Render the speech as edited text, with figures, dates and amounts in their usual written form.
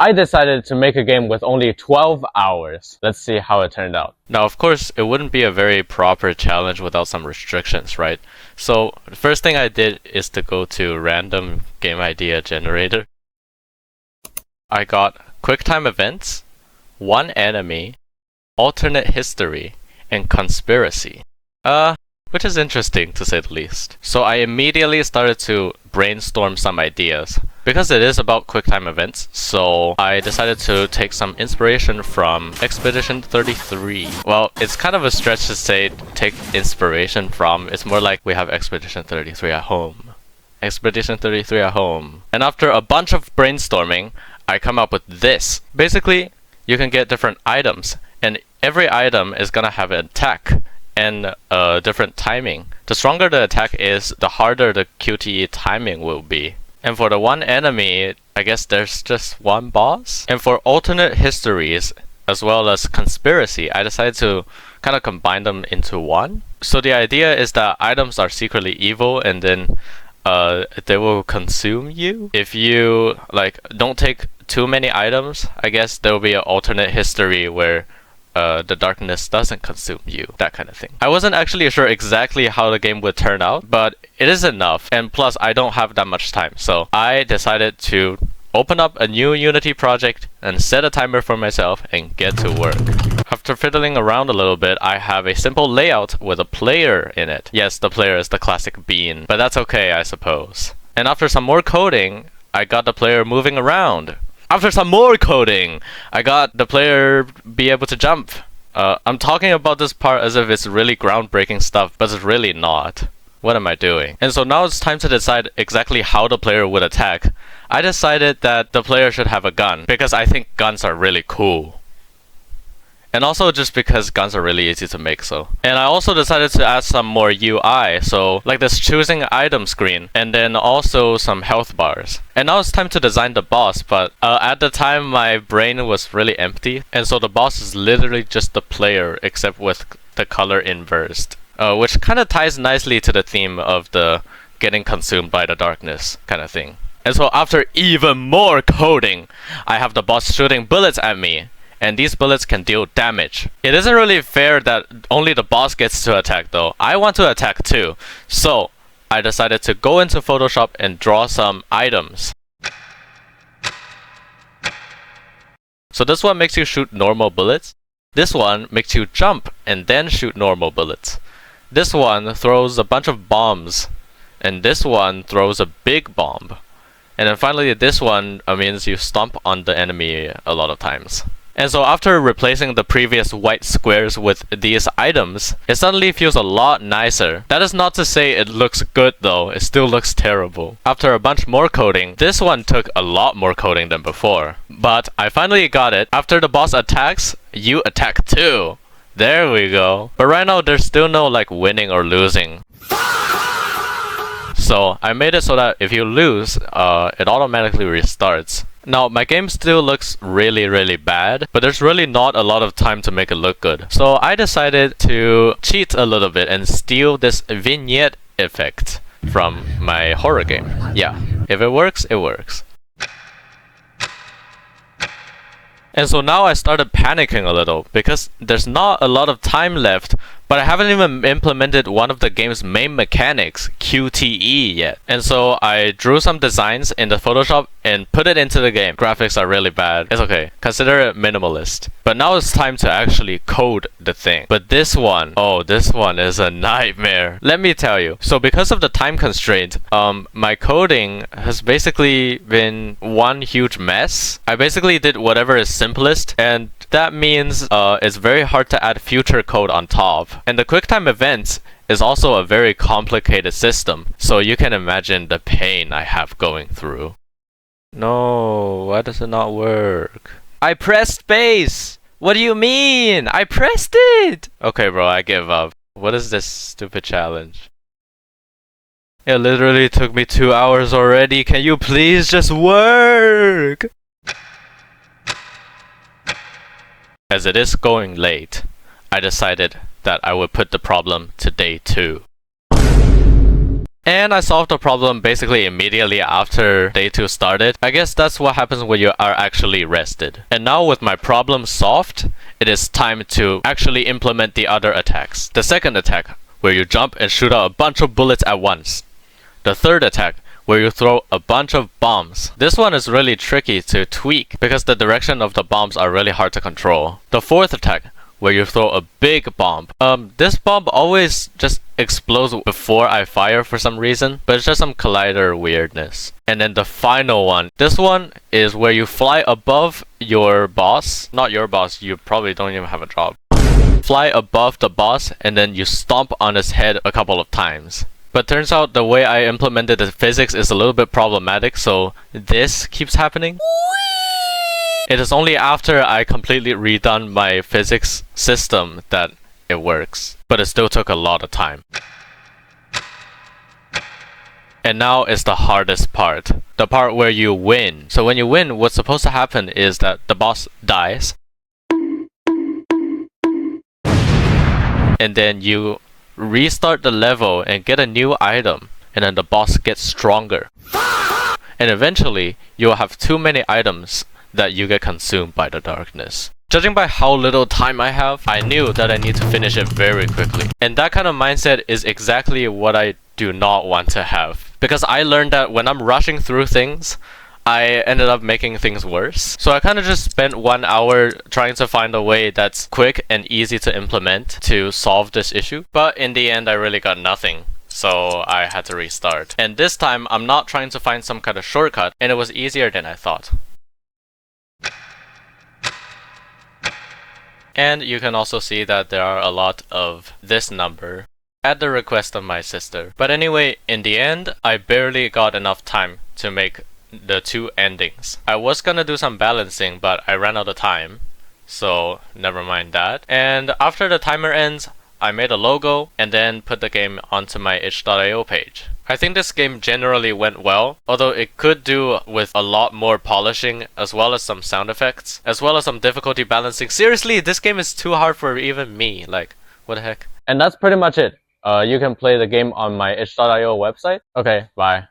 I decided to make a game with only 12 hours. Let's see how it turned out. Now, of course, it wouldn't be a very proper challenge without some restrictions, right? So, the first thing I did is to go to random game idea generator. I got Quicktime Events, one enemy, alternate history, and conspiracy. Which is interesting to say the least. So I immediately started to brainstorm some ideas. Because it is about QuickTime events, so I decided to take some inspiration from Expedition 33. Well, it's kind of a stretch to say take inspiration from. It's more like we have Expedition 33 at home. Expedition 33 at home. And after a bunch of brainstorming, I come up with this. Basically, you can get different items, and every item is gonna have an attack and a different timing. The stronger the attack is, the harder the QTE timing will be. And for the one enemy, I guess there's just one boss. And for alternate histories, as well as conspiracy, I decided to kind of combine them into one. So the idea is that items are secretly evil, and then they will consume you. If you don't take too many items, I guess there will be an alternate history where the darkness doesn't consume you, that kind of thing. I wasn't actually sure exactly how the game would turn out, but it is enough, and plus I don't have that much time, so I decided to open up a new Unity project and set a timer for myself and get to work. After fiddling around a little bit, I have a simple layout with a player in it. Yes, the player is the classic bean, but that's okay, I suppose. And after some more coding, I got the player moving around. After some more coding, I got the player be able to jump. I'm talking about this part as if it's really groundbreaking stuff, but it's really not. What am I doing? And so now it's time to decide exactly how the player would attack. I decided that the player should have a gun, because I think guns are really cool. And also just because guns are really easy to make, so. And I also decided to add some more UI, so like this choosing item screen, and then also some health bars. And now it's time to design the boss, but at the time my brain was really empty, and so the boss is literally just the player, except with the color inversed. Which kind of ties nicely to the theme of the getting consumed by the darkness kind of thing. And so after even more coding, I have the boss shooting bullets at me. And these bullets can deal damage. It isn't really fair that only the boss gets to attack though. I want to attack too. So I decided to go into Photoshop and draw some items. So this one makes you shoot normal bullets. This one makes you jump and then shoot normal bullets. This one throws a bunch of bombs. And this one throws a big bomb. And then finally this one means you stomp on the enemy a lot of times. And so after replacing the previous white squares with these items, it suddenly feels a lot nicer. That is not to say it looks good though, it still looks terrible. After a bunch more coding, this one took a lot more coding than before. But I finally got it. After the boss attacks, you attack too. There we go. But right now there's still no winning or losing. So I made it so that if you lose, it automatically restarts. Now, my game still looks really bad, but there's really not a lot of time to make it look good. So I decided to cheat a little bit and steal this vignette effect from my horror game. Yeah, if it works, it works. And so now I started panicking a little because there's not a lot of time left, but I haven't even implemented one of the game's main mechanics, QTE, yet. And so I drew some designs in the Photoshop and put it into the game. Graphics are really bad. It's okay. Consider it minimalist. But now it's time to actually code the thing. But this one, oh, this one is a nightmare. Let me tell you. So because of the time constraint, my coding has basically been one huge mess. I basically did whatever is simplest, and that means it's very hard to add future code on top. And the QuickTime events is also a very complicated system, so you can imagine the pain I have going through. No, why does it not work? I pressed space! What do you mean? I pressed it! Okay bro, I give up. What is this stupid challenge? It literally took me 2 hours already. Can you please just work? As it is going late, I decided that I would put the problem to day 2. And I solved the problem basically immediately after day 2 started. I guess that's what happens when you are actually rested. And now with my problem solved, it is time to actually implement the other attacks. The second attack, where you jump and shoot out a bunch of bullets at once. The third attack, where you throw a bunch of bombs. This one is really tricky to tweak because the direction of the bombs are really hard to control. The fourth attack, where you throw a big bomb. This bomb always just explodes before I fire for some reason, but it's just some collider weirdness. And then the final one. This one is where you fly above your boss. Not your boss, you probably don't even have a job. Fly above the boss and then you stomp on his head a couple of times. But turns out the way I implemented the physics is a little bit problematic, so this keeps happening. It is only after I completely redone my physics system that it works, but it still took a lot of time. And now is the hardest part, the part where you win. So when you win, what's supposed to happen is that the boss dies, and then you restart the level and get a new item, and then the boss gets stronger. And eventually, you'll have too many items that you get consumed by the darkness. Judging by how little time I have, I knew that I need to finish it very quickly. And that kind of mindset is exactly what I do not want to have. Because I learned that when I'm rushing through things, I ended up making things worse. So I kind of just spent 1 hour trying to find a way that's quick and easy to implement to solve this issue. But in the end, I really got nothing. So I had to restart. And this time, I'm not trying to find some kind of shortcut, and it was easier than I thought. And you can also see that there are a lot of this number at the request of my sister. But anyway, in the end, I barely got enough time to make the 2 endings. I was gonna do some balancing, but I ran out of time, so never mind that. And after the timer ends, I made a logo and then put the game onto my itch.io page. I think this game generally went well, although it could do with a lot more polishing, as well as some sound effects, as well as some difficulty balancing. Seriously, this game is too hard for even me. Like, what the heck? And that's pretty much it. You can play the game on my itch.io website. Okay, bye.